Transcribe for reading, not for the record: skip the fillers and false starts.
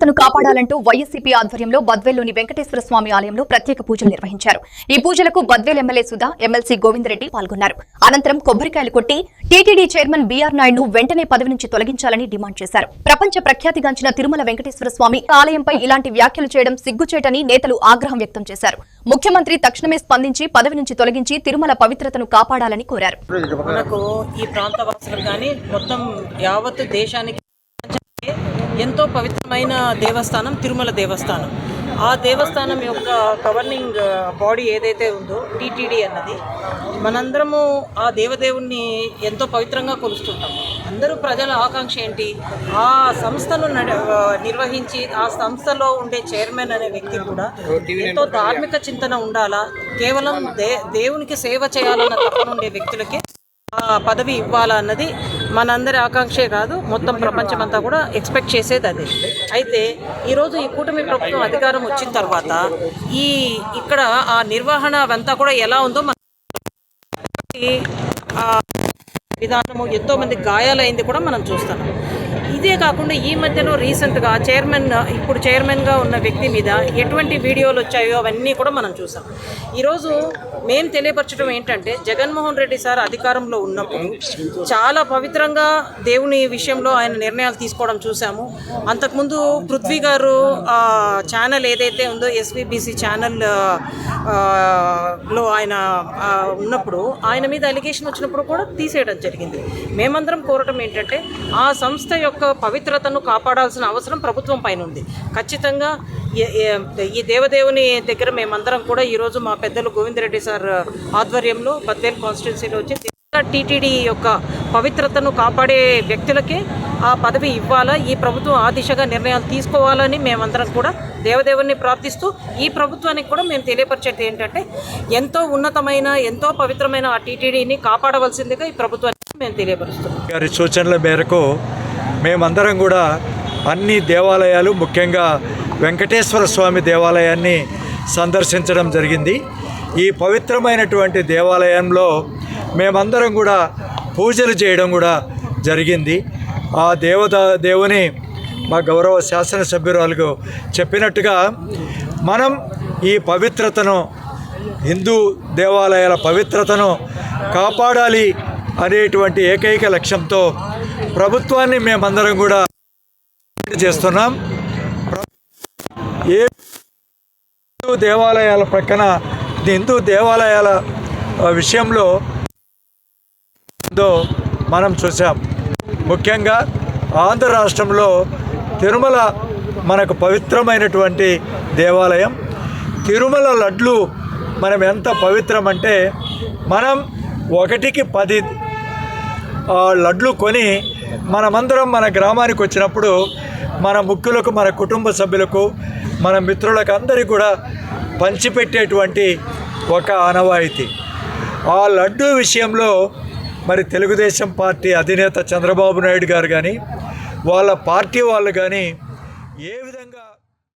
పవిత్రతను కాపాడాలంటూ వైఎస్సీపీ ఆధ్వర్యంలో బద్వేల్లోని వెంకటేశ్వర స్వామి ఆలయంలో ప్రత్యేక పూజలు నిర్వహించారు. ఈ పూజలకు బద్వేల్ ఎమ్మెల్యే సుధా, ఎమ్మెల్సీ గోవిందరెడ్డి పాల్గొన్నారు. అనంతరం కొబ్బరికాయలు కొట్టి టీటీడీ చైర్మన్ బీఆర్ నాయుడును వెంటనే పదవి నుంచి తొలగించాలని డిమాండ్ చేశారు. ప్రపంచ ప్రఖ్యాతిగాంచిన తిరుమల వెంకటేశ్వర స్వామి ఆలయంపై ఇలాంటి వ్యాఖ్యలు చేయడం సిగ్గుచేటని నేతలు ఆగ్రహం వ్యక్తం చేశారు. ముఖ్యమంత్రి తక్షణమే స్పందించి పదవి నుంచి తొలగించి తిరుమల పవిత్రతను కాపాడాలని కోరారు. మనకు ఈ ప్రాంత వాసులు కానీ మొత్తం యావత్ దేశానికి ఎంతో పవిత్రమైన దేవస్థానం తిరుమల దేవస్థానం. ఆ దేవస్థానం యొక్క గవర్నింగ్ బాడీ ఏదైతే ఉందో టీటీడీ అన్నది, మనందరము ఆ దేవదేవుణ్ణి ఎంతో పవిత్రంగా కొలుస్తుంటాం. అందరూ ప్రజల ఆకాంక్ష ఏంటి? ఆ సంస్థను నిర్వహించి ఆ సంస్థలో ఉండే చైర్మన్ అనే వ్యక్తి కూడా ఎంతో ధార్మిక చింతన ఉండాలా, కేవలం దేవునికి సేవ చేయాలన్న తపన ఉండే వ్యక్తులకే ఆ పదవి ఇవ్వాలా అన్నది మనందరి ఆకాంక్షే కాదు, మొత్తం ప్రపంచమంతా కూడా ఎక్స్పెక్ట్ చేసేది అదే. అయితే ఈరోజు ఈ కూటమి ప్రభుత్వం అధికారం వచ్చిన తర్వాత ఇక్కడ ఆ నిర్వహణ అంతా కూడా ఎలా ఉందో విధానము ఎంతోమంది గాయాలైంది కూడా మనం చూస్తున్నాం. ఇదే కాకుండా ఈ మధ్యలో రీసెంట్గా ఇప్పుడు చైర్మన్గా ఉన్న వ్యక్తి మీద ఎటువంటి వీడియోలు వచ్చాయో అవన్నీ కూడా మనం చూసాం. ఈరోజు మేము తెలియపరచడం ఏంటంటే, జగన్మోహన్ రెడ్డి సార్ అధికారంలో ఉన్నప్పుడు చాలా పవిత్రంగా దేవుని విషయంలో ఆయన నిర్ణయాలు తీసుకోవడం చూసాము. అంతకుముందు పృథ్వీ గారు ఛానల్ ఏదైతే ఉందో ఎస్వీబీసీ ఛానల్లో ఆయన ఉన్నప్పుడు ఆయన మీద అలిగేషన్ వచ్చినప్పుడు కూడా తీసేయడం జరిగింది. మేమందరం కోరటం ఏంటంటే, ఆ సంస్థ యొక్క పవిత్రతను కాపాడాల్సిన అవసరం ప్రభుత్వం పైన ఉంది. ఖచ్చితంగా ఈ దేవదేవుని దగ్గర మేమందరం కూడా ఈరోజు మా పెద్దలు గోవిందరెడ్డి సార్ ఆధ్వర్యంలో బద్వేల్ కాన్స్టిట్యున్సీలో వచ్చి టీటీడీ యొక్క పవిత్రతను కాపాడే వ్యక్తులకే ఆ పదవి ఇవ్వాలా, ఈ ప్రభుత్వం ఆ దిశగా నిర్ణయాలు తీసుకోవాలని మేమందరం కూడా దేవదేవుని ప్రార్థిస్తూ, ఈ ప్రభుత్వానికి కూడా మేము తెలియపరిచేది ఏంటంటే, ఎంతో ఉన్నతమైన ఎంతో పవిత్రమైన ఆ టీటీడీని కాపాడవలసిందిగా ఈ ప్రభుత్వానికి మేము తెలియపరుస్తున్నాం. గారి సూచనల మేరకు మేమందరం కూడా అన్ని దేవాలయాలు, ముఖ్యంగా వెంకటేశ్వర స్వామి దేవాలయాన్ని సందర్శించడం జరిగింది. ఈ పవిత్రమైనటువంటి దేవాలయంలో మేమందరం కూడా పూజలు చేయడం కూడా జరిగింది. ఆ దేవుని మా గౌరవ శాసనసభ్యురాలకు చెప్పినట్టుగా మనం ఈ పవిత్రతను, హిందూ దేవాలయాల పవిత్రతను కాపాడాలి అనేటువంటి ఏకైక లక్ష్యంతో ప్రభుత్వాన్ని మేమందరం కూడా చేస్తున్నాం. ఏ హిందూ దేవాలయాల ప్రక్కన హిందూ దేవాలయాల విషయంలో మనం చూసాం. ముఖ్యంగా ఆంధ్ర రాష్ట్రంలో తిరుమల మనకు పవిత్రమైనటువంటి దేవాలయం. తిరుమల లడ్లు మనం ఎంత పవిత్రం అంటే, మనం 1కి 10 లడ్లు కొని మనమందరం మన గ్రామానికి వచ్చినప్పుడు మన ముఖ్యులకు, మన కుటుంబ సభ్యులకు, మన మిత్రులకు అందరికీ కూడా పంచిపెట్టేటువంటి ఒక ఆనవాయితీ. ఆ లడ్డు విషయంలో మరి తెలుగుదేశం పార్టీ అధినేత చంద్రబాబు నాయుడు గారు కానీ, వాళ్ళ పార్టీ వాళ్ళు కానీ ఏ విధంగా